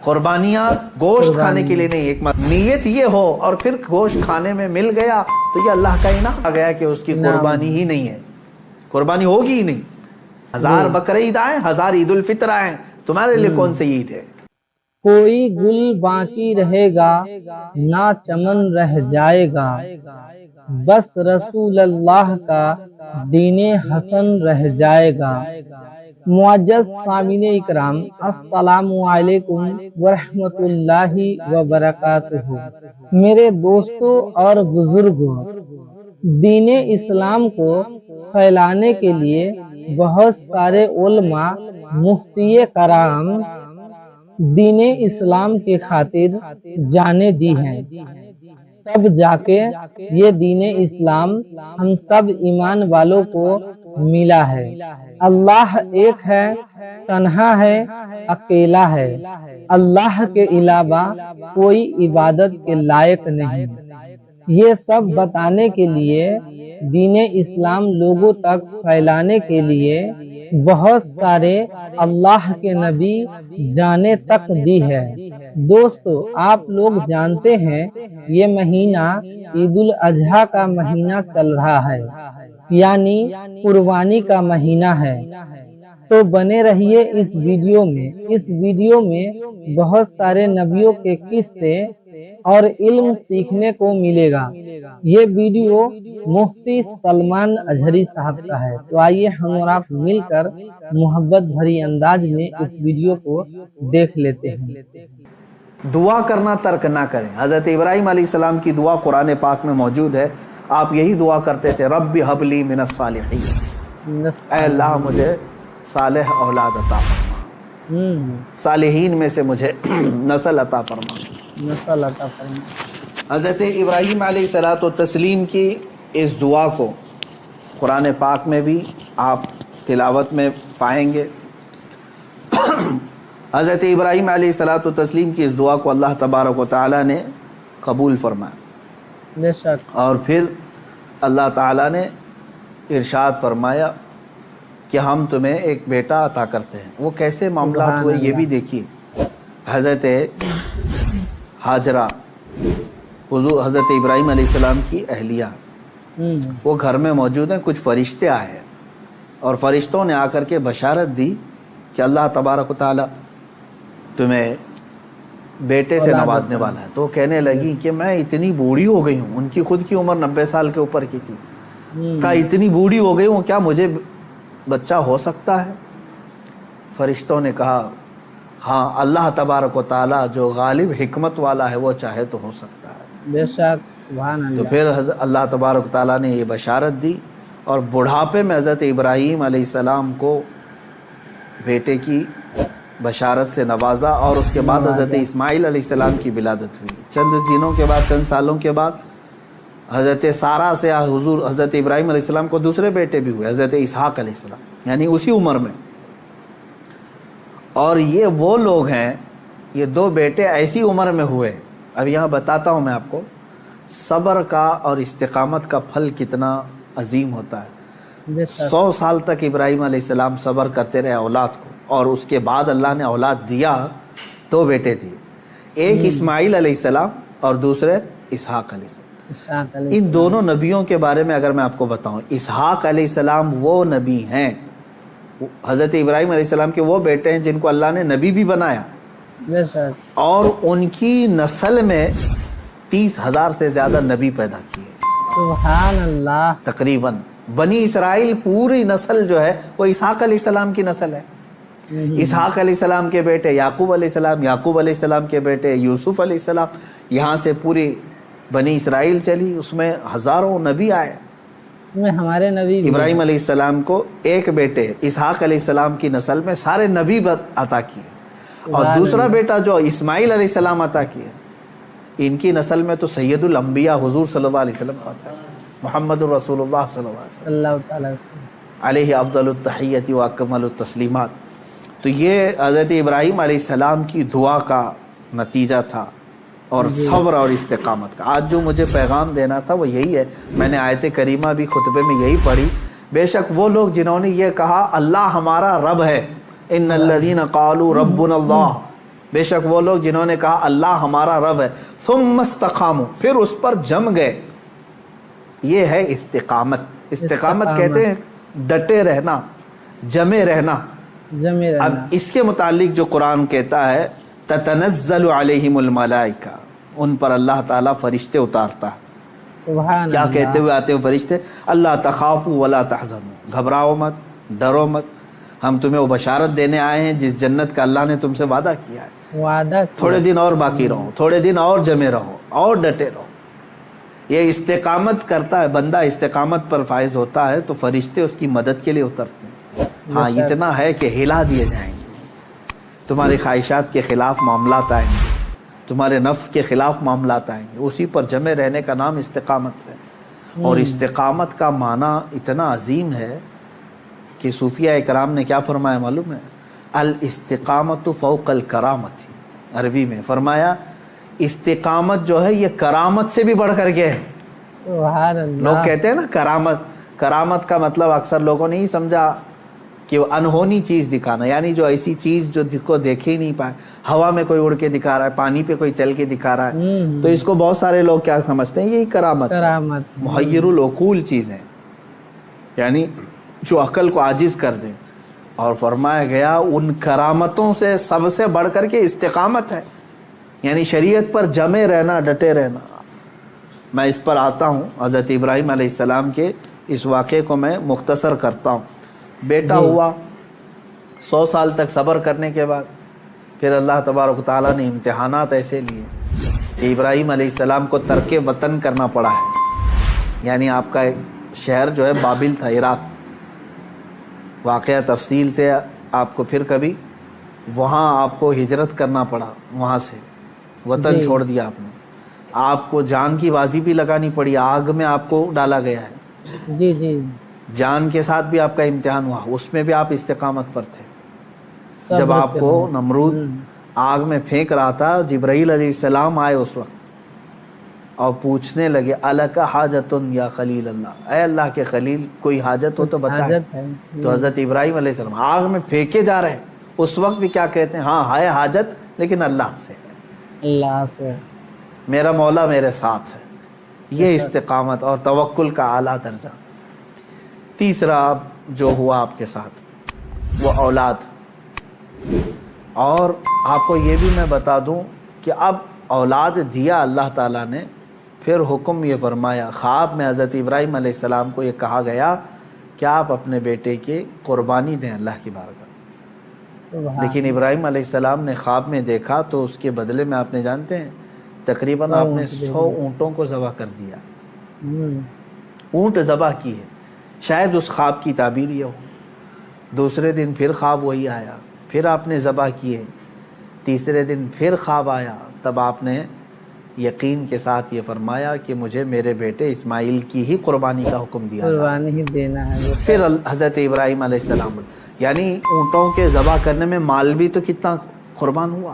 قربانیاں گوشت کھانے کے لیے نہیں، ایک نیت یہ ہو اور پھر گوشت کھانے میں مل گیا تو یہ اللہ کا انعام آ گیا کہ اس کی قربانی ہی نہیں ہے، قربانی ہوگی ہی نہیں۔ 1000 بقرعید آئیں، 1000 عید الفطر آئیں، تمہارے لیے کون سی عید ہے؟ کوئی گل باقی رہے گا نہ چمن رہ جائے گا، بس رسول اللہ کا دین حسن رہ جائے گا۔ معزز سامعین اکرام، السلام علیکم ورحمۃ اللہ وبرکاتہ۔ میرے دوستوں اور بزرگوں، دین اسلام کو پھیلانے کے لیے بہت سارے علماء، مفتی کرام دین اسلام کی خاطر جانے جی ہیں، تب جا کے یہ دین اسلام ہم سب ایمان والوں کو ملا ہے۔ اللہ ایک ہے، تنہا ہے، اکیلا ہے، اللہ کے علاوہ کوئی عبادت کے لائق نہیں۔ یہ سب بتانے کے لیے، دین اسلام لوگوں تک پھیلانے کے لیے بہت سارے اللہ کے نبی جانے تک دی ہے۔ دوستو، آپ لوگ جانتے ہیں یہ مہینہ عید الاضحیٰ کا مہینہ چل رہا ہے، یعنی قربانی کا مہینہ ہے۔ تو بنے رہیے اس ویڈیو میں۔ اس ویڈیو میں بہت سارے نبیوں کے قصے اور علم سیکھنے کو ملے گا۔ یہ ویڈیو مفتی سلمان اظہری صاحب کا ہے، تو آئیے ہم اور آپ مل کر محبت بھری انداز میں اس ویڈیو کو دیکھ لیتے ہیں۔ دعا کرنا ترک نہ کریں۔ حضرت ابراہیم علیہ السلام کی دعا قرآن پاک میں موجود ہے، آپ یہی دعا کرتے تھے، رب ہب لی من الصالحین، اے اللہ مجھے صالح اولاد عطا فرما، صالحین میں سے مجھے نسل عطا فرما، نسل عطا فرما۔ حضرت ابراہیم علیہ الصلوۃ والتسلیم کی اس دعا کو قرآن پاک میں بھی آپ تلاوت میں پائیں گے۔ حضرت ابراہیم علیہ الصلوۃ والتسلیم کی اس دعا کو اللہ تبارک و تعالیٰ نے قبول فرمایا، بے شک۔ اور پھر اللہ تعالیٰ نے ارشاد فرمایا کہ ہم تمہیں ایک بیٹا عطا کرتے ہیں۔ وہ کیسے معاملات ہوئے یہ بھی دیکھیے۔ حضرت ہاجرہ حضرت ابراہیم علیہ السلام کی اہلیہ، وہ گھر میں موجود ہیں، کچھ فرشتے آئے ہیں اور فرشتوں نے آ کر کے بشارت دی کہ اللہ تبارک و تعالیٰ تمہیں بیٹے سے نوازنے والا ہے۔ تو وہ کہنے لگی کہ میں اتنی بوڑھی ہو گئی ہوں، ان کی خود کی عمر 90 سال کے اوپر کی تھی، کہا اتنی بوڑھی ہو گئی ہوں، کیا مجھے بچہ ہو سکتا ہے؟ فرشتوں نے کہا ہاں، اللہ تبارک و تعالیٰ جو غالب حکمت والا ہے وہ چاہے تو ہو سکتا ہے۔ بے شک، سبحان اللہ۔ تو پھر اللہ تبارک و تعالیٰ نے یہ بشارت دی اور بڑھاپے میں حضرت ابراہیم علیہ السلام کو بیٹے کی بشارت سے نوازا، اور اس کے بعد حضرت اسماعیل علیہ السلام کی ولادت ہوئی۔ چند دنوں کے بعد، چند سالوں کے بعد حضرت سارہ سے حضرت ابراہیم علیہ السلام کو دوسرے بیٹے بھی ہوئے، حضرت اسحاق علیہ السلام، یعنی اسی عمر میں۔ اور یہ وہ لوگ ہیں، یہ 2 بیٹے ایسی عمر میں ہوئے۔ اب یہاں بتاتا ہوں میں آپ کو صبر کا اور استقامت کا پھل کتنا عظیم ہوتا ہے۔ 100 سال تک ابراہیم علیہ السلام صبر کرتے رہے اولاد کو، اور اس کے بعد اللہ نے اولاد دیا، 2 بیٹے دیے، ایک اسماعیل علیہ السلام اور دوسرے اسحاق علیہ السلام۔ ان دونوں نبیوں کے بارے میں اگر میں آپ کو بتاؤں، اسحاق علیہ السلام وہ نبی ہیں، حضرت ابراہیم علیہ السلام کے وہ بیٹے ہیں جن کو اللہ نے نبی بھی بنایا، اور ان کی نسل میں 30,000 سے زیادہ نبی پیدا کیے، سبحان اللہ۔ تقریباً بنی اسرائیل پوری نسل جو ہے وہ اسحاق علیہ السلام کی نسل ہے۔ اسحاق علیہ السلام کے بیٹے یعقوب علیہ السلام، یعقوب علیہ السلام کے بیٹے یوسف علیہ السلام، یہاں سے پوری بنی اسرائیل چلی، اس میں ہزاروں نبی آئے۔ ہمارے نبی ابراہیم علیہ السلام کو ایک بیٹے اسحاق علیہ السلام کی نسل میں سارے نبی عطا کیے، اور دوسرا بیٹا جو اسماعیل علیہ السلام عطا کیے، ان کی نسل میں تو سید الانبیاء حضور صلی اللہ علیہ وسلم عطا ہے، محمد رسول اللہ صلی اللہ علیہ وسلم علیہ افضل التحیت و اکمل التسلیمات۔ تو یہ حضرت ابراہیم علیہ السلام کی دعا کا نتیجہ تھا، اور صبر اور استقامت کا۔ آج جو مجھے پیغام دینا تھا وہ یہی ہے، میں نے آیت کریمہ بھی خطبے میں یہی پڑھی۔ بے شک وہ لوگ جنہوں نے یہ کہا اللہ ہمارا رب ہے، ان الذین قالوا ربنا اللہ، بے شک وہ لوگ جنہوں نے کہا اللہ ہمارا رب ہے، ثم استقاموا، پھر اس پر جم گئے، یہ ہے استقامت۔ استقامت کہتے ہیں ڈٹے رہنا، جمے رہنا۔ جمے اب رہنا۔ اس کے متعلق جو قرآن کہتا ہے تتنزل علیہم الملائکہ، ان پر اللہ تعالیٰ فرشتے اتارتا ہے۔ سبحان کیا اللہ۔ کہتے ہوئے آتے ہیں فرشتے؟ اللہ تخافوا ولا تحزنوا، گھبراؤ مت، ڈرو مت، ہم تمہیں وہ بشارت دینے آئے ہیں جس جنت کا اللہ نے تم سے وعدہ کیا ہے۔ وعدہ کیا۔ تھوڑے دن اور باقی رہو، تھوڑے دن اور جمے رہو، اور ڈٹے رہو۔ یہ استقامت کرتا ہے بندہ، استقامت پر فائز ہوتا ہے تو فرشتے اس کی مدد کے لیے اترتے ہیں۔ ہاں اتنا ہے کہ ہلا دیے جائیں گے، تمہاری خواہشات کے خلاف معاملات آئیں گے، تمہارے نفس کے خلاف معاملات آئیں گے، اسی پر جمے رہنے کا نام استقامت ہے۔ اور استقامت کا معنی اتنا عظیم ہے کہ صوفیہ اکرام نے کیا فرمایا معلوم ہے؟ الاستقامت فوق الکرامت، عربی میں فرمایا استقامت جو ہے یہ کرامت سے بھی بڑھ کر کے ہے۔ سبحان اللہ۔ لوگ کہتے ہیں نا کرامت، کرامت کا مطلب اکثر لوگوں نے ہی سمجھا کہ وہ انہونی چیز دکھانا، یعنی جو ایسی چیز جو کو دیکھ ہی نہیں پائے، ہوا میں کوئی اڑ کے دکھا رہا ہے، پانی پہ کوئی چل کے دکھا رہا ہے، تو اس کو بہت سارے لوگ کیا سمجھتے ہیں؟ یہی کرامت ہے، کرامت۔ محیر العقول چیزیں، یعنی جو عقل کو عاجز کر دیں۔ اور فرمایا گیا ان کرامتوں سے سب سے بڑھ کر کے استقامت ہے، یعنی شریعت پر جمے رہنا، ڈٹے رہنا۔ میں اس پر آتا ہوں، حضرت ابراہیم علیہ السلام کے اس واقعے کو میں مختصر کرتا ہوں۔ بیٹا ہوا، 100 سال تک صبر کرنے کے بعد پھر اللہ تبارک و تعالیٰ نے امتحانات ایسے لیے کہ ابراہیم علیہ السلام کو ترک وطن کرنا پڑا ہے، یعنی آپ کا شہر جو ہے بابل تھا، عراق۔ واقعہ تفصیل سے آپ کو پھر کبھی، وہاں آپ کو ہجرت کرنا پڑا، وہاں سے وطن چھوڑ دیا آپ نے، آپ کو جان کی بازی بھی لگانی پڑی، آگ میں آپ کو ڈالا گیا ہے، جی جی، جان کے ساتھ بھی آپ کا امتحان ہوا، اس میں بھی آپ استقامت پر تھے۔ جب آپ کو نمرود آگ میں پھینک رہا تھا، جبرائیل علیہ السلام آئے اس وقت اور پوچھنے لگے الک حاجتن یا خلیل اللہ، اے اللہ کے خلیل کوئی حاجت ہو تو بتائیں۔ تو حضرت ابراہیم علیہ السلام آگ میں پھینکے جا رہے ہیں، اس وقت بھی کیا کہتے ہیں؟ ہاں ہے حاجت لیکن اللہ سے ہے، اللہ سے، میرا مولا میرے ساتھ ہے۔ یہ استقامت اور توکل کا اعلیٰ درجہ۔ تیسرا جو ہوا آپ کے ساتھ وہ اولاد، اور آپ کو یہ بھی میں بتا دوں کہ اب اولاد دیا اللہ تعالیٰ نے، پھر حکم یہ فرمایا، خواب میں حضرت ابراہیم علیہ السلام کو یہ کہا گیا کہ آپ اپنے بیٹے کی قربانی دیں اللہ کی بارگاہ۔ لیکن ابراہیم علیہ السلام نے خواب میں دیکھا تو اس کے بدلے میں آپ نے جانتے ہیں تقریباً آپ نے 100 اونٹوں کو ذبح کر دیا، اونٹ ذبح کیے۔ شاید اس خواب کی تعبیر یہ ہو۔ دوسرے دن پھر خواب وہی آیا، پھر آپ نے ذبح کیے۔ تیسرے دن پھر خواب آیا، تب آپ نے یقین کے ساتھ یہ فرمایا کہ مجھے میرے بیٹے اسماعیل کی ہی قربانی کا حکم دیا، قربانی ہی دینا ہے۔ پھر حضرت ابراہیم علیہ السلام، یعنی اونٹوں کے ذبح کرنے میں مال بھی تو کتنا قربان ہوا۔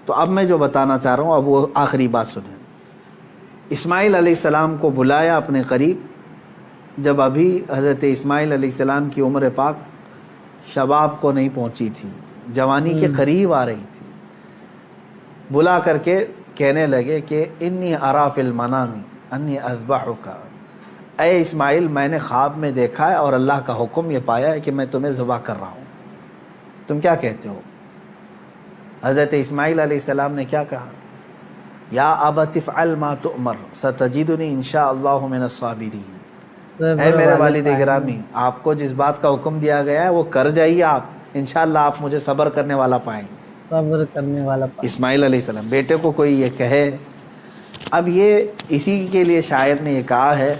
تو اب میں جو بتانا چاہ رہا ہوں، اب وہ آخری بات سنیں۔ اسماعیل علیہ السلام کو بلایا اپنے قریب، جب ابھی حضرت اسماعیل علیہ السلام کی عمر پاک شباب کو نہیں پہنچی تھی، جوانی کے قریب آ رہی تھی، بلا کر کے کہنے لگے کہ انی ارا فی المنام انی اذبحک، اے اسماعیل میں نے خواب میں دیکھا ہے اور اللہ کا حکم یہ پایا ہے کہ میں تمہیں ذبح کر رہا ہوں، تم کیا کہتے ہو؟ حضرت اسماعیل علیہ السلام نے کیا کہا؟ یا ابت افعل ما تؤمر ستجدنی انشاءاللہ من الصابرین، اے میرے والد گرامی آپ کو جس بات کا حکم دیا گیا ہے وہ کر جائیے، آپ انشاءاللہ آپ مجھے صبر کرنے والا پائیں گے۔ صبر کرنے والا اسماعیل علیہ السلام بیٹے کو کوئی یہ کہے، اب یہ اسی کے لیے شاعر نے یہ کہا ہے،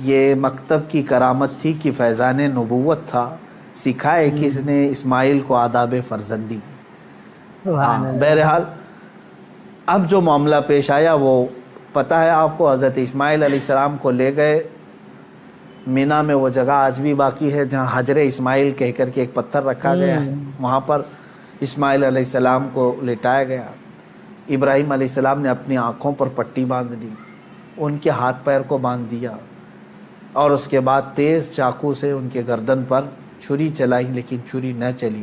یہ مکتب کی کرامت تھی کہ فیضان نبوت تھا، سکھائے کس نے اسماعیل کو آداب فرزندی۔ بہرحال اب جو معاملہ پیش آیا وہ پتہ ہے آپ کو، حضرت اسماعیل علیہ السلام کو لے گئے مینا میں، وہ جگہ آج بھی باقی ہے جہاں حجر اسماعیل کہہ کر کے ایک پتھر رکھا گیا ہے، وہاں پر اسماعیل علیہ السلام کو لٹایا گیا۔ ابراہیم علیہ السلام نے اپنی آنکھوں پر پٹی باندھ لی، ان کے ہاتھ پیر کو باندھ دیا، اور اس کے بعد تیز چاقو سے ان کے گردن پر چھری چلائی، لیکن چھری نہ چلی،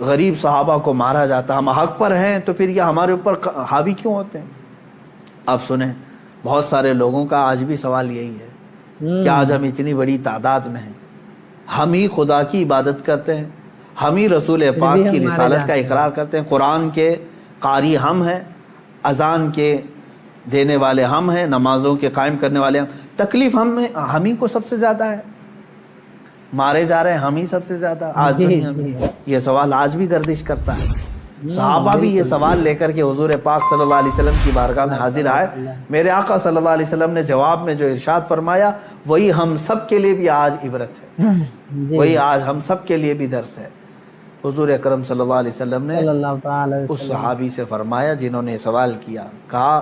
غریب صحابہ کو مارا جاتا، ہم حق پر ہیں تو پھر یہ ہمارے اوپر حاوی کیوں ہوتے ہیں؟ آپ سنیں، بہت سارے لوگوں کا آج بھی سوال یہی ہے کہ آج ہم اتنی بڑی تعداد میں ہیں، ہم ہی خدا کی عبادت کرتے ہیں، ہم ہی رسول پاک کی رسالت کا اقرار کرتے ہیں، قرآن کے قاری ہم ہیں، اذان کے دینے والے ہم ہیں، نمازوں کے قائم کرنے والے ہم، تکلیف ہم ہی کو سب سے زیادہ ہے، مارے جا رہے ہیں ہم ہی سب سے زیادہ آج دنیا میں۔ یہ سوال آج بھی گردش کرتا ہے۔ صحابہ بھی یہ سوال لے کر کے حضور پاک صلی اللہ علیہ وسلم کی بارگاہ میں حاضر آئے، میرے آقا صلی اللہ علیہ وسلم نے جواب میں جو ارشاد فرمایا وہی ہم سب کے لیے بھی آج عبرت ہے، وہی آج ہم سب کے لیے بھی درس ہے۔ حضور اکرم صلی اللہ علیہ وسلم نے اس صحابی سے فرمایا جنہوں نے سوال کیا، کہا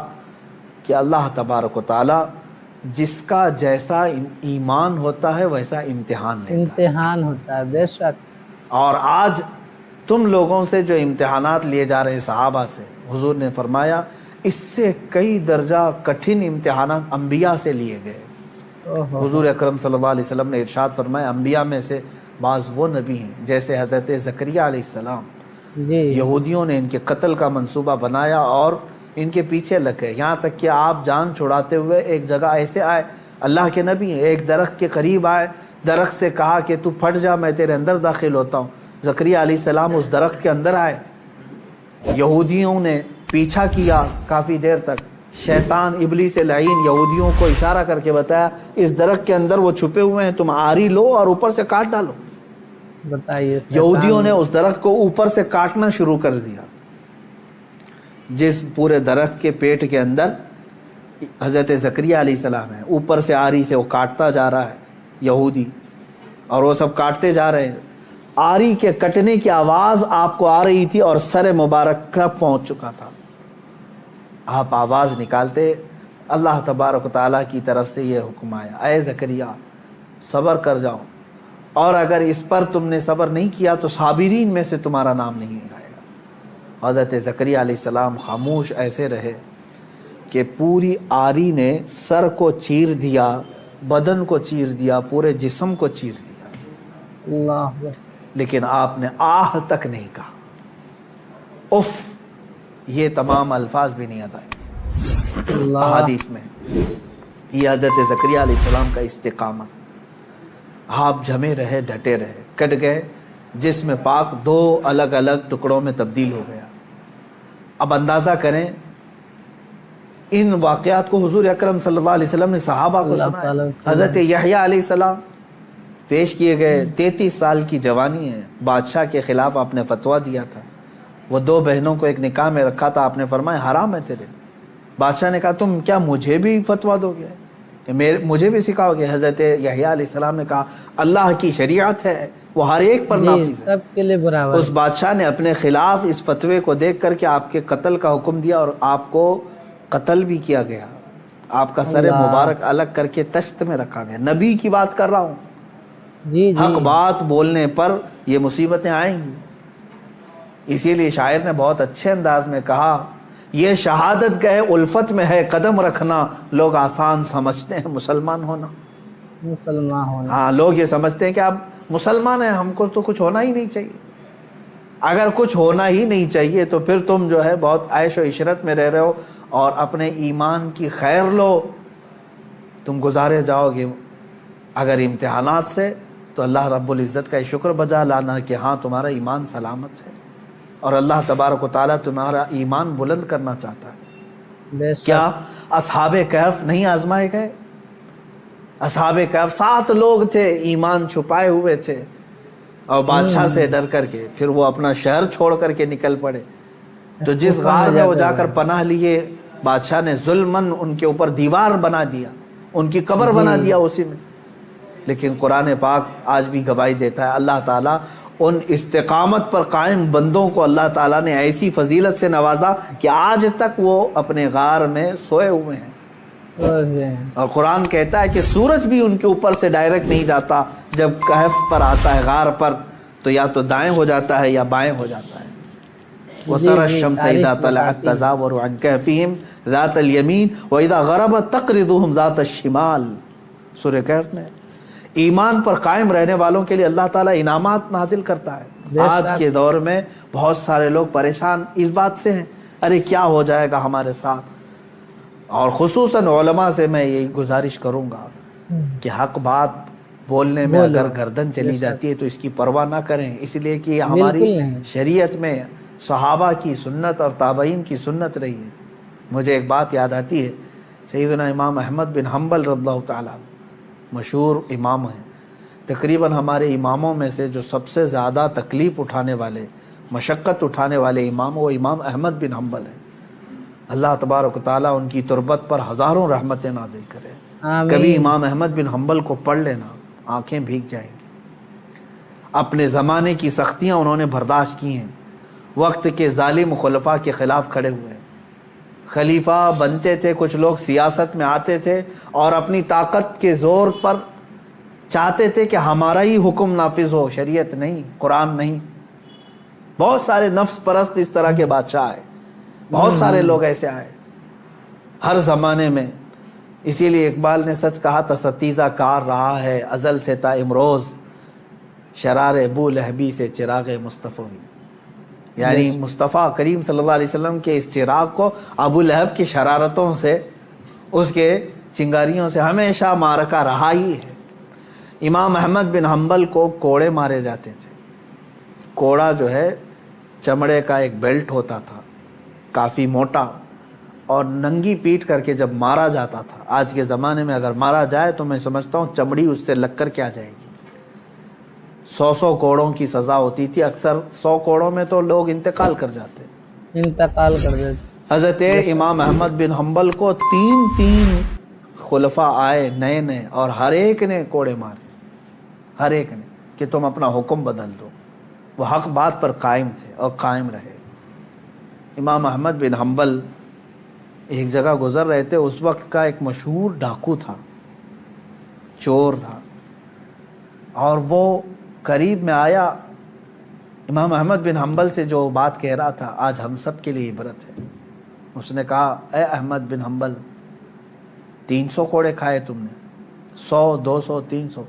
کہ اللہ تبارک و تعالی جس کا جیسا ایمان ہوتا ہے ویسا امتحان ہوتا ہے، بے شک۔ اور آج تم لوگوں سے جو امتحانات لیے جا رہے صحابہ سے، حضور نے فرمایا اس سے کئی درجہ کٹھن امتحانات انبیاء سے لیے گئے۔ حضور اکرم صلی اللہ علیہ وسلم نے ارشاد فرمایا انبیاء میں سے بعض وہ نبی ہیں جیسے حضرت زکریا علیہ السلام، یہودیوں نے ان کے قتل کا منصوبہ بنایا اور ان کے پیچھے لگ گئے، یہاں تک کہ آپ جان چھڑاتے ہوئے ایک جگہ ایسے آئے، اللہ کے نبی ہیں، ایک درخت کے قریب آئے، درخت سے کہا کہ تو پھٹ جا میں تیرے اندر داخل ہوتا ہوں۔ زکریا علیہ السلام اس درخت کے اندر آئے، یہودیوں نے پیچھا کیا کافی دیر تک، شیطان ابلیس لعین یہودیوں کو اشارہ کر کے بتایا اس درخت کے اندر وہ چھپے ہوئے ہیں، تم آری لو اور اوپر سے کاٹ ڈالو۔ بتائیے، یہودیوں نے اس درخت کو اوپر سے کاٹنا شروع کر دیا، جس پورے درخت کے پیٹ کے اندر حضرت زکریا علیہ السلام ہے، اوپر سے آری سے وہ کاٹتا جا رہا ہے یہودی، اور وہ سب کاٹتے جا رہے ہیں، آری کے کٹنے کی آواز آپ کو آ رہی تھی اور سر مبارک تک پہنچ چکا تھا۔ آپ آواز نکالتے، اللہ تبارک و تعالیٰ کی طرف سے یہ حکم آیا، اے زکریا صبر کر جاؤ، اور اگر اس پر تم نے صبر نہیں کیا تو صابرین میں سے تمہارا نام نہیں آئے گا۔ حضرت زکریا علیہ السلام خاموش ایسے رہے کہ پوری آری نے سر کو چیر دیا، بدن کو چیر دیا، پورے جسم کو چیر دیا، اللہ، لیکن آپ نے آہ تک نہیں کہا، اف یہ تمام الفاظ بھی نہیں ادا کیے۔ احادیث میں یہ حضرت زکریا علیہ السلام کا استقامت، آپ جمے رہے، ڈٹے رہے، کٹ گئے، جسم پاک دو الگ الگ ٹکڑوں میں تبدیل ہو گیا۔ اب اندازہ کریں ان واقعات کو حضور اکرم صلی اللہ علیہ وسلم نے صحابہ کو سنایا۔ حضرت یحییٰ علیہ السلام پیش کیے گئے، 33 سال کی جوانی ہے، بادشاہ کے خلاف آپ نے فتویٰ دیا تھا، وہ دو بہنوں کو ایک نکاح میں رکھا تھا، آپ نے فرمایا حرام ہے تیرے۔ بادشاہ نے کہا تم کیا مجھے بھی فتویٰ دو گے، مجھے بھی سکھاؤ گے؟ حضرت یحییٰ علیہ السلام نے کہا اللہ کی شریعت ہے، وہ ہر ایک پر نافذ ہے، سب کے لیے برابر۔ اس بادشاہ نے اپنے خلاف اس فتوے کو دیکھ کر کے آپ کے قتل کا حکم دیا، اور آپ کو قتل بھی کیا گیا، آپ کا سر مبارک الگ کر کے تشت میں رکھا گیا۔ نبی کی بات کر رہا ہوں، حق بات بولنے پر یہ مصیبتیں آئیں گی۔ اسی لیے شاعر نے بہت اچھے انداز میں کہا یہ شہادت گئے الفت میں ہے قدم رکھنا، لوگ آسان سمجھتے ہیں مسلمان ہونا۔ ہاں، لوگ یہ سمجھتے ہیں کہ آپ مسلمان ہیں، ہم کو تو کچھ ہونا ہی نہیں چاہیے۔ اگر کچھ ہونا ہی نہیں چاہیے تو پھر تم جو ہے بہت عیش و عشرت میں رہ رہے ہو، اور اپنے ایمان کی خیر لو، تم گزارے جاؤ گے۔ اگر امتحانات سے تو اللہ رب العزت کا شکر بجا لانا کہ ہاں تمہارا ایمان سلامت ہے، اور اللہ تبارک و تعالیٰ تمہارا ایمان بلند کرنا چاہتا ہے۔ کیا اصحاب کہف نہیں آزمائے گئے؟ اصحاب کہف 7 لوگ تھے، ایمان چھپائے ہوئے تھے، اور بادشاہ سے ڈر کر کے پھر وہ اپنا شہر چھوڑ کر کے نکل پڑے۔ تو جس غار میں وہ جا کر پناہ لیے، بادشاہ نے ظلماً ان کے اوپر دیوار بنا دیا، ان کی قبر بنا دیا اسی میں۔ لیکن قرآن پاک آج بھی گواہی دیتا ہے، اللہ تعالیٰ ان استقامت پر قائم بندوں کو اللہ تعالیٰ نے ایسی فضیلت سے نوازا کہ آج تک وہ اپنے غار میں سوئے ہوئے ہیں۔ اور قرآن کہتا ہے کہ سورج بھی ان کے اوپر سے ڈائریکٹ نہیں جاتا، جب کہف پر آتا ہے، غار پر، تو یا تو دائیں ہو جاتا ہے یا بائیں ہو جاتا ہے۔ وَتَرَى الشَّمْسَ إِذَا طَلَعَتْ تَزَاوَرُ عَنْ كَهْفِهِمْ ذَاتَ الْيَمِينِ وَإِذَا غَرَبَتْ تَقْرِضُهُمْ ذَاتَ الشِّمَالِ۔ سورہ کہف میں ایمان پر قائم رہنے والوں کے لیے اللہ تعالیٰ انعامات نازل کرتا ہے، آج کے دور میں بہت سارے لوگ پریشان اس بات سے ہیں، ارے کیا ہو جائے گا ہمارے ساتھ. اور خصوصاً علماء سے میں یہی گزارش کروں گا کہ حق بات بولنے میں اگر گردن چلی جاتی ہے تو اس کی پرواہ نہ کریں، اس لیے کہ ہماری شریعت میں صحابہ کی سنت اور تابعین کی سنت رہی ہے. مجھے ایک بات یاد آتی ہے، سیدنا امام احمد بن حنبل رضی اللہ تعالیٰ مشہور امام ہیں. تقریباً ہمارے اماموں میں سے جو سب سے زیادہ تکلیف اٹھانے والے، مشقت اٹھانے والے امام وہ امام احمد بن حنبل ہیں. اللہ تبارک و تعالیٰ ان کی تربت پر ہزاروں رحمتیں نازل کرے. کبھی امام احمد بن حنبل کو پڑھ لینا، آنکھیں بھیگ جائیں گی. اپنے زمانے کی سختیاں انہوں نے برداشت کی ہیں، وقت کے ظالم خلفاء کے خلاف کھڑے ہوئے ہیں. خلیفہ بنتے تھے، کچھ لوگ سیاست میں آتے تھے اور اپنی طاقت کے زور پر چاہتے تھے کہ ہمارا ہی حکم نافذ ہو، شریعت نہیں، قرآن نہیں. بہت سارے نفس پرست اس طرح کے بادشاہ آئے، بہت سارے لوگ ایسے آئے ہر زمانے میں. اسی لیے اقبال نے سچ کہا تھا، ستیزہ کار رہا ہے ازل سے تا امروز، شرار ابو لہبی سے چراغ مصطفی. یعنی مصطفیٰ کریم صلی اللہ علیہ وسلم کے اس چراغ کو ابو لہب کی شرارتوں سے، اس کے چنگاریوں سے ہمیشہ معرکہ رہا ہی ہے. امام احمد بن حنبل کو کوڑے مارے جاتے تھے. کوڑا جو ہے چمڑے کا ایک بیلٹ ہوتا تھا، کافی موٹا، اور ننگی پیٹ کر کے جب مارا جاتا تھا. آج کے زمانے میں اگر مارا جائے تو میں سمجھتا ہوں چمڑی اس سے لگ کر کیا جائے گی. 100 کوڑوں کی سزا ہوتی تھی. اکثر 100 کوڑوں میں تو لوگ انتقال کر جاتے. حضرت امام احمد بن حنبل کو 3 خلفاء آئے نئے نئے اور ہر ایک نے کوڑے مارے، ہر ایک نے، کہ تم اپنا حکم بدل دو. وہ حق بات پر قائم تھے اور قائم رہے. امام احمد بن حنبل ایک جگہ گزر رہے تھے، اس وقت کا ایک مشہور ڈاکو تھا، چور تھا، اور وہ قریب میں آیا. امام احمد بن حنبل سے جو بات کہہ رہا تھا آج ہم سب کے لیے عبرت ہے. اس نے کہا، اے احمد بن حنبل، 300 کوڑے کھائے تم نے، 100 200 300.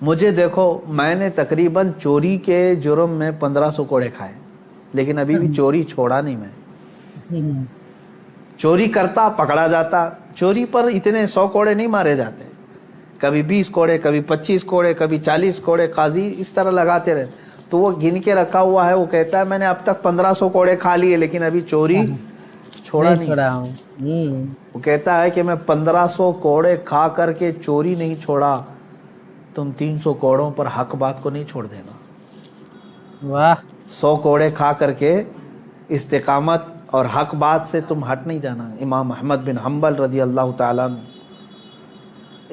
مجھے دیکھو، میں نے تقریباً چوری کے جرم میں 1500 کوڑے کھائے، لیکن ابھی بھی چوری چھوڑا نہیں میں. چوری کرتا پکڑا جاتا. چوری پر اتنے 100 کوڑے نہیں مارے جاتے، کبھی 20 کوڑے، کبھی 25 کوڑے، کبھی 40 کوڑے. قاضی اس طرح لگاتے رہے. تو وہ گن کے رکھا ہوا ہے، وہ کہتا ہے میں نے اب تک 1500 کوڑے کھا لیے لیکن ابھی چوری چھوڑا نہیں. وہ کہتا ہے کہ میں 1500 کوڑے کھا کر کے چوری نہیں چھوڑا، تم 300 کوڑوں پر حق بات کو نہیں چھوڑ دینا. واہ. 100 کوڑے کھا کر کے استقامت اور حق بات سے تم ہٹ نہیں جانا. امام احمد بن حنبل رضی اللہ تعالیٰ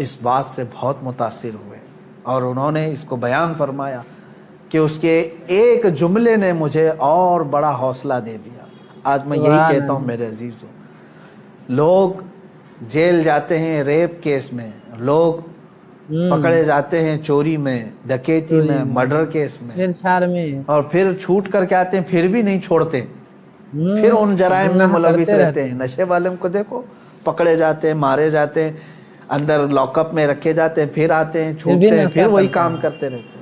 اس بات سے بہت متاثر ہوئے اور انہوں نے اس کو بیان فرمایا کہ اس کے ایک جملے نے مجھے اور بڑا حوصلہ دے دیا. آج میں یہی کہتا ہوں میرے عزیزوں، لوگ جیل جاتے ہیں ریپ کیس میں، لوگ پکڑے جاتے ہیں چوری میں، ڈکیتی میں، مرڈر کیس میں، اور پھر چھوٹ کر کے آتے ہیں، پھر بھی نہیں چھوڑتے، پھر ان جرائم میں ملوث رہتے ہیں. نشے والوں کو دیکھو، پکڑے جاتے ہیں، مارے جاتے ہیں، اندر لاک اپ میں رکھے جاتے ہیں، پھر آتے ہیں، چھوٹتے ہیں، پھر وہی کام کرتے رہتے ہیں.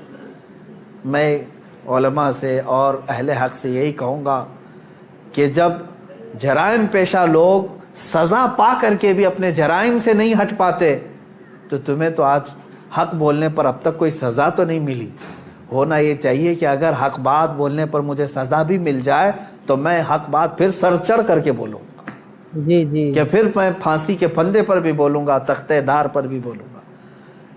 میں علماء سے اور اہل حق سے یہی کہوں گا کہ جب جرائم پیشہ لوگ سزا پا کر کے بھی اپنے جرائم سے نہیں ہٹ پاتے تو تمہیں تو آج حق بولنے پر اب تک کوئی سزا تو نہیں ملی. ہونا یہ چاہیے کہ اگر حق بات بولنے پر مجھے سزا بھی مل جائے تو میں حق بات پھر سر چڑھ کر کے بولوں گا. جی کہ پھر میں پھانسی کے پھندے پر بھی بولوں گا، تختہ دار پر بھی بولوں گا.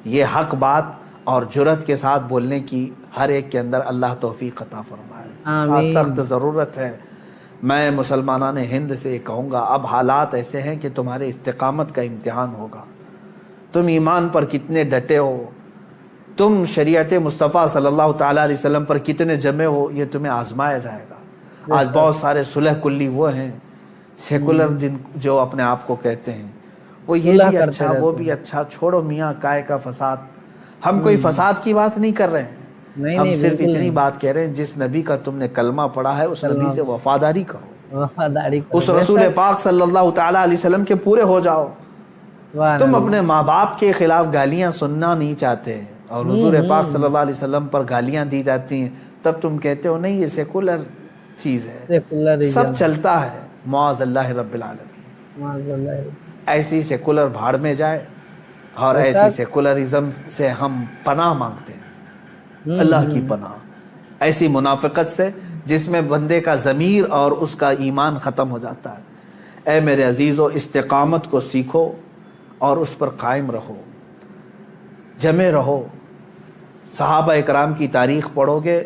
یہ حق بات اور جرأت کے ساتھ بولنے کی ہر ایک کے اندر اللہ توفیق عطا فرمائے. آج سخت ضرورت ہے. میں مسلمانان ہند سے کہوں گا، اب حالات ایسے ہیں کہ تمہارے استقامت کا امتحان ہوگا. تم ایمان پر کتنے ڈٹے ہو، تم شریعت مصطفیٰ صلی اللہ تعالیٰ علیہ وسلم پر کتنے جمے ہو، یہ تمہیں آزمایا جائے گا. آج بہت سارے صلح کلی وہ ہیں سیکولر جو اپنے آپ کو کہتے ہیں، وہ یہ بھی اچھا وہ بھی اچھا. چھوڑو میاں کائے کا فساد. ہم کوئی فساد کی بات نہیں کر رہے ہیں، ہم صرف اتنی بات کہہ رہے ہیں جس نبی کا تم نے کلمہ پڑھا ہے اس نبی سے وفاداری کرو، اس رسول پاک صلی اللہ تعالیٰ علیہ وسلم کے پورے ہو جاؤ. تم اپنے ماں باپ کے خلاف گالیاں سننا نہیں چاہتے اور حضور پاک صلی اللہ علیہ وسلم پر گالیاں دی جاتی ہیں، تب تم کہتے ہو نہیں یہ سیکولر چیز ہے، سیکولرزم، سب چلتا ہے، معاذ اللہ رب العالمین۔ معاذ اللہ۔ ایسی سیکولر بھاڑ میں جائے، اور ایسی سیکولرزم سے ہم پناہ مانگتے ہیں، اللہ کی پناہ، ایسی منافقت سے جس میں بندے کا ضمیر اور اس کا ایمان ختم ہو جاتا ہے۔ اے میرے عزیزو، استقامت کو سیکھو اور اس پر قائم رہو، جمے رہو۔ صحابہ اکرام کی تاریخ پڑھو گے،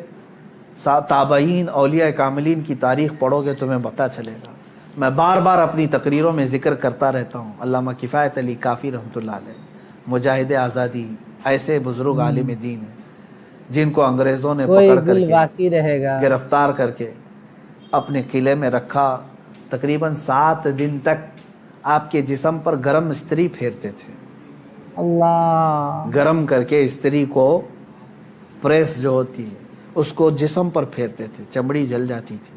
تابعین، اولیاء کاملین کی تاریخ پڑھو گے، تمہیں پتہ چلے گا۔ میں بار بار اپنی تقریروں میں ذکر کرتا رہتا ہوں، علامہ کفایت علی کافی رحمۃ اللہ علیہ، مجاہد آزادی، ایسے بزرگ عالم دین ہیں جن کو انگریزوں نے پکڑ کر کے باقی رہے گا، گرفتار کر کے اپنے قلعے میں رکھا۔ تقریباً 7 دن تک آپ کے جسم پر گرم استری پھیرتے تھے، اللہ، گرم کر کے استری کو، پریس جو ہوتی ہے اس کو جسم پر پھیرتے تھے، چمڑی جل جاتی تھی،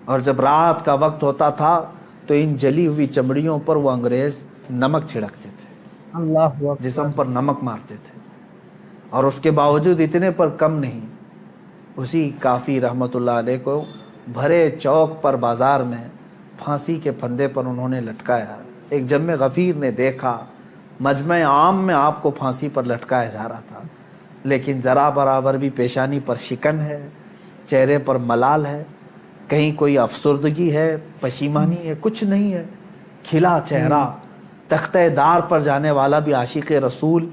اور جب رات کا وقت ہوتا تھا تو ان جلی ہوئی چمڑیوں پر وہ انگریز نمک چھڑکتے تھے، اللہ اکبر، جسم پر نمک مارتے تھے، اور اس کے باوجود اتنے پر کم نہیں، اسی کافی رحمت اللہ علیہ کو بھرے چوک پر بازار میں پھانسی کے پھندے پر انہوں نے لٹکایا۔ ایک جم غفیر نے دیکھا، مجمع عام میں آپ کو پھانسی پر لٹکایا جا رہا تھا، لیکن ذرا برابر بھی پیشانی پر شکن ہے، چہرے پر ملال ہے، کہیں کوئی افسردگی ہے، پشیمانی ہے، کچھ نہیں ہے، کھلا چہرہ۔ تختہ دار پر جانے والا بھی عاشق رسول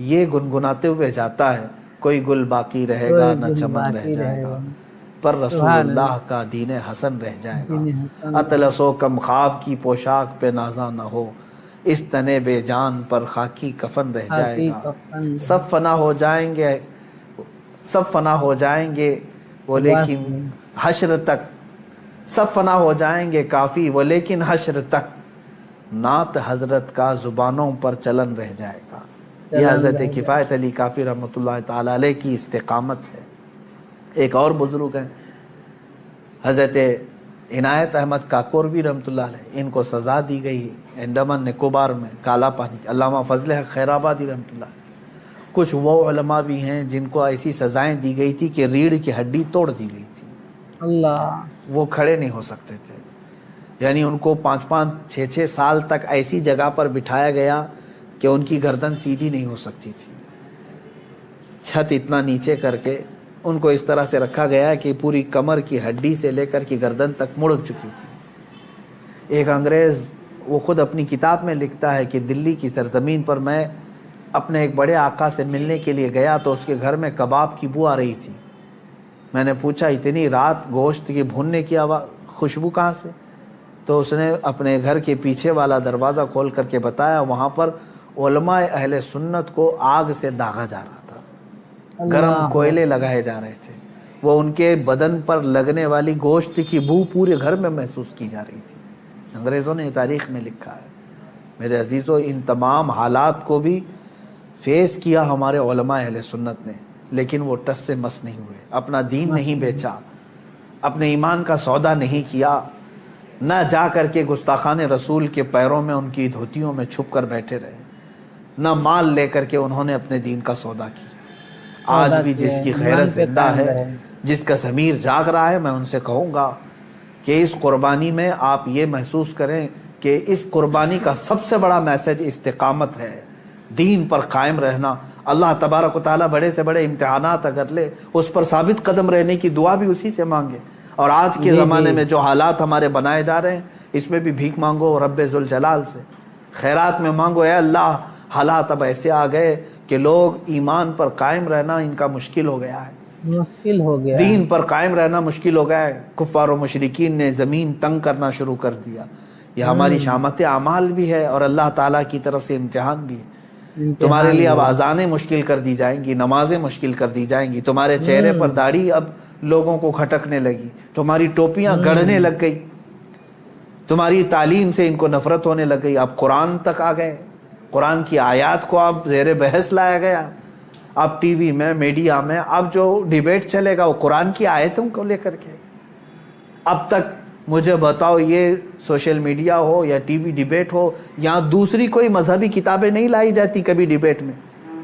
یہ گنگناتے ہوئے جاتا ہے، کوئی گل باقی رہے گا نہ چمن رہ جائے گا، پر رسول اللہ کا دین حسن رہ جائے گا۔ اطلس و کم خواب کی پوشاک پہ نازا نہ ہو، اس تنے بے جان پر خاکی کفن رہ جائے گا۔ سب فنا ہو جائیں گے، سب فنا ہو جائیں گے وہ لیکن حشر تک، سب فنا ہو جائیں گے کافی وہ لیکن حشر تک، نعت حضرت کا زبانوں پر چلن رہ جائے گا۔ یہ حضرت کفایت علی کافی رحمۃ اللہ تعالی علیہ کی استقامت ہے۔ ایک اور بزرگ ہیں حضرت عنایت احمد کاکوروی رحمۃ اللہ علیہ، ان کو سزا دی گئی انڈمان نکوبار میں کالا پانی کی۔ علامہ فضل حق خیر آبادی رحمۃ اللہ علیہ، کچھ وہ علماء بھی ہیں جن کو ایسی سزائیں دی گئی تھی کہ ریڑھ کی ہڈی توڑ دی گئی تھی، اللہ، وہ کھڑے نہیں ہو سکتے تھے، یعنی ان کو 5-5 6-6 سال تک ایسی جگہ پر بٹھایا گیا کہ ان کی گردن سیدھی نہیں ہو سکتی تھی، چھت اتنا نیچے کر کے ان کو اس طرح سے رکھا گیا کہ پوری کمر کی ہڈی سے لے کر کی گردن تک مڑ چکی تھی۔ ایک انگریز، وہ خود اپنی کتاب میں لکھتا ہے کہ دلی کی سرزمین پر میں اپنے ایک بڑے آقا سے ملنے کے لیے گیا تو اس کے گھر میں کباب کی بو آ رہی تھی۔ میں نے پوچھا اتنی رات گوشت کی بھوننے کی خوشبو کہاں سے؟ تو اس نے اپنے گھر کے پیچھے والا دروازہ کھول کر کے بتایا وہاں پر علماء اہل سنت کو آگ سے داغا جا رہا تھا، گرم کوئلے لگائے جا رہے تھے، وہ ان کے بدن پر لگنے والی گوشت کی بو پورے گھر میں محسوس کی جا رہی تھی۔ انگریزوں نے تاریخ میں لکھا ہے۔ میرے عزیزو، ان تمام حالات کو بھی فیس کیا ہمارے علماء اہل سنت نے، لیکن وہ ٹس سے مس نہیں ہوئے، اپنا دین نہیں بیچا، اپنے ایمان کا سودا نہیں کیا، نہ جا کر کے گستاخان رسول کے پیروں میں ان کی دھوتیوں میں چھپ کر بیٹھے رہے، نہ مال لے کر کے انہوں نے اپنے دین کا سودا کیا۔ آج بھی جس کی غیرت زندہ ہے، جس کا ضمیر جاگ رہا ہے، میں ان سے کہوں گا کہ اس قربانی میں آپ یہ محسوس کریں کہ اس قربانی کا سب سے بڑا میسج استقامت ہے، دین پر قائم رہنا۔ اللہ تبارک و تعالیٰ بڑے سے بڑے امتحانات اگر لے، اس پر ثابت قدم رہنے کی دعا بھی اسی سے مانگے۔ اور آج کے زمانے میں جو حالات ہمارے بنائے جا رہے ہیں، اس میں بھی بھیک مانگو رب ذوالجلال سے، خیرات میں مانگو اے اللہ، حالات اب ایسے آ گئے کہ لوگ ایمان پر قائم رہنا ان کا مشکل ہو گیا ہے، مشکل ہو گیا، دین پر قائم رہنا مشکل ہو گیا ہے۔ کفار و مشرکین نے زمین تنگ کرنا شروع کر دیا۔ یہ ہماری شامت اعمال بھی ہے اور اللہ تعالیٰ کی طرف سے امتحان بھی ہے۔ تمہارے لیے اب اذانیں مشکل کر دی جائیں گی، نمازیں مشکل کر دی جائیں گی، تمہارے چہرے پر داڑھی اب لوگوں کو کھٹکنے لگی، تمہاری ٹوپیاں گڑھنے لگ گئی، تمہاری تعلیم سے ان کو نفرت ہونے لگ گئی۔ اب قرآن تک آ گئے، قرآن کی آیات کو اب زیر بحث لایا گیا۔ اب ٹی وی میں، میڈیا میں اب جو ڈیبیٹ چلے گا وہ قرآن کی آیتوں کو لے کر کے۔ اب تک مجھے بتاؤ، یہ سوشل میڈیا ہو یا ٹی وی ڈیبیٹ ہو، یہاں دوسری کوئی مذہبی کتابیں نہیں لائی جاتی کبھی ڈیبیٹ میں۔